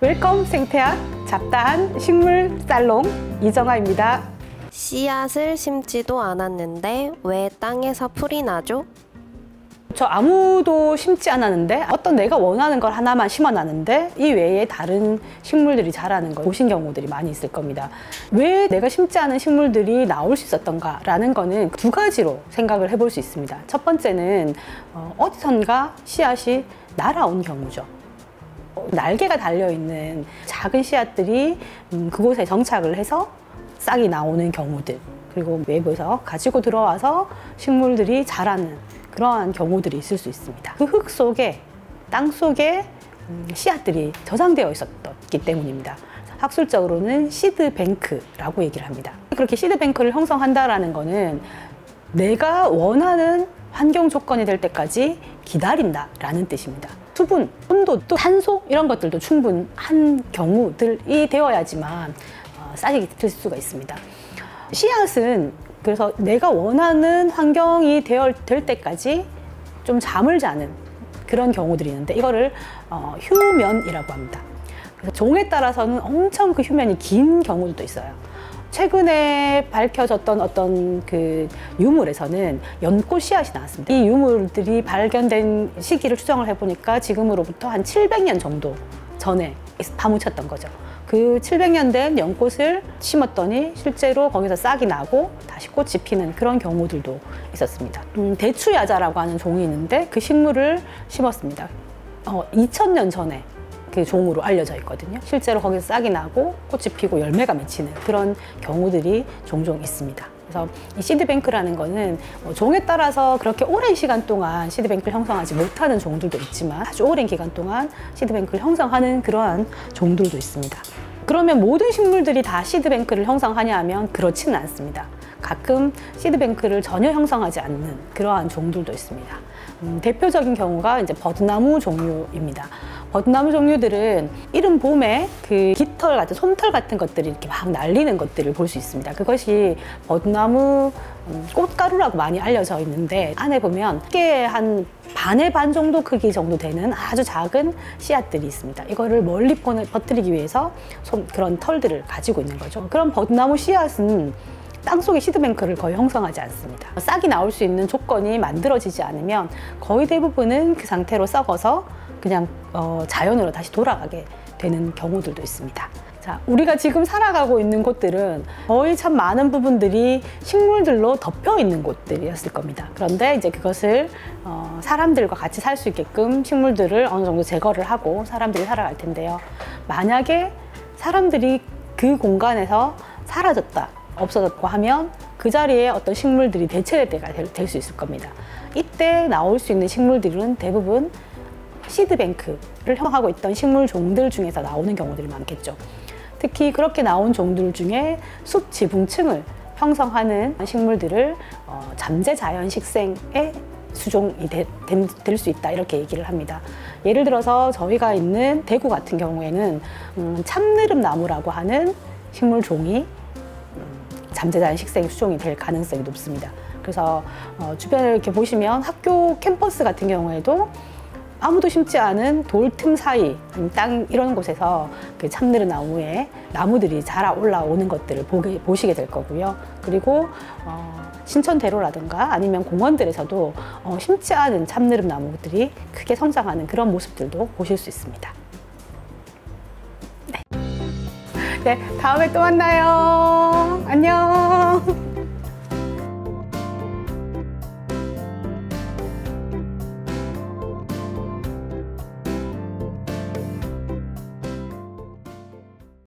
웰컴 생태학 잡다한 식물 살롱 이정아입니다. 씨앗을 심지도 않았는데 왜 땅에서 풀이 나죠? 저 아무도 심지 않았는데 어떤 내가 원하는 걸 하나만 심어놨는데 이 외에 다른 식물들이 자라는 걸 보신 경우들이 많이 있을 겁니다. 왜 내가 심지 않은 식물들이 나올 수 있었던가 라는 거는 두 가지로 생각을 해볼 수 있습니다. 첫 번째는 어디선가 씨앗이 날아온 경우죠. 날개가 달려있는 작은 씨앗들이 그곳에 정착을 해서 싹이 나오는 경우들, 그리고 외부에서 가지고 들어와서 식물들이 자라는 그러한 경우들이 있을 수 있습니다. 그 흙 속에, 땅 속에 씨앗들이 저장되어 있었기 때문입니다. 학술적으로는 시드뱅크라고 얘기를 합니다. 그렇게 시드뱅크를 형성한다라는 거는 내가 원하는 환경 조건이 될 때까지 기다린다라는 뜻입니다. 수분, 온도, 또 탄소 이런 것들도 충분한 경우들이 되어야지만 싹이 들 수가 있습니다. 씨앗은 그래서 내가 원하는 환경이 될 때까지 좀 잠을 자는 그런 경우들이 있는데 이거를 휴면이라고 합니다. 그래서 종에 따라서는 엄청 그 휴면이 긴 경우도 있어요. 최근에 밝혀졌던 어떤 그 유물에서는 연꽃 씨앗이 나왔습니다. 이 유물들이 발견된 시기를 추정을 해보니까 지금으로부터 한 700년 정도 전에 파묻혔던 거죠. 그 700년 된 연꽃을 심었더니 실제로 거기서 싹이 나고 다시 꽃이 피는 그런 경우들도 있었습니다. 대추야자라고 하는 종이 있는데 그 식물을 심었습니다. 2000년 전에 그 종으로 알려져 있거든요. 실제로 거기서 싹이 나고 꽃이 피고 열매가 맺히는 그런 경우들이 종종 있습니다. 그래서 이 시드뱅크라는 거는 종에 따라서 그렇게 오랜 시간 동안 시드뱅크를 형성하지 못하는 종들도 있지만 아주 오랜 기간 동안 시드뱅크를 형성하는 그러한 종들도 있습니다. 그러면 모든 식물들이 다 시드뱅크를 형성하냐 하면 그렇지는 않습니다. 가끔 시드뱅크를 전혀 형성하지 않는 그러한 종들도 있습니다. 대표적인 경우가 이제 버드나무 종류입니다. 버드나무 종류들은 이른 봄에 그 깃털 같은 솜털 같은 것들이 이렇게 막 날리는 것들을 볼 수 있습니다. 그것이 버드나무 꽃가루라고 많이 알려져 있는데 안에 보면 크게 한 반의 반 정도 크기 정도 되는 아주 작은 씨앗들이 있습니다. 이거를 멀리 퍼뜨리기 위해서 그런 털들을 가지고 있는 거죠. 그런 버드나무 씨앗은 땅속에 시드뱅크를 거의 형성하지 않습니다. 싹이 나올 수 있는 조건이 만들어지지 않으면 거의 대부분은 그 상태로 썩어서 그냥 자연으로 다시 돌아가게 되는 경우들도 있습니다. 자, 우리가 지금 살아가고 있는 곳들은 거의 참 많은 부분들이 식물들로 덮여 있는 곳들이었을 겁니다. 그런데 이제 그것을 사람들과 같이 살 수 있게끔 식물들을 어느 정도 제거를 하고 사람들이 살아갈 텐데요. 만약에 사람들이 그 공간에서 사라졌다, 없어졌고 하면 그 자리에 어떤 식물들이 대체될 때가 될 수 있을 겁니다. 이때 나올 수 있는 식물들은 대부분 시드뱅크를 형성하고 있던 식물 종들 중에서 나오는 경우들이 많겠죠. 특히 그렇게 나온 종들 중에 숲 지붕층을 형성하는 식물들을 잠재자연식생의 수종이 될 수 있다 이렇게 얘기를 합니다. 예를 들어서 저희가 있는 대구 같은 경우에는 참느릅나무라고 하는 식물 종이 잠재자연식생 수종이 될 가능성이 높습니다. 그래서 주변을 이렇게 보시면 학교 캠퍼스 같은 경우에도 아무도 심지 않은 돌 틈 사이, 땅 이런 곳에서 그 참느릅나무에 나무들이 자라 올라오는 것들을 보시게 될 거고요. 그리고 신천대로라든가 아니면 공원들에서도 심지 않은 참느릅나무들이 크게 성장하는 그런 모습들도 보실 수 있습니다. 네, 다음에 또 만나요. 안녕.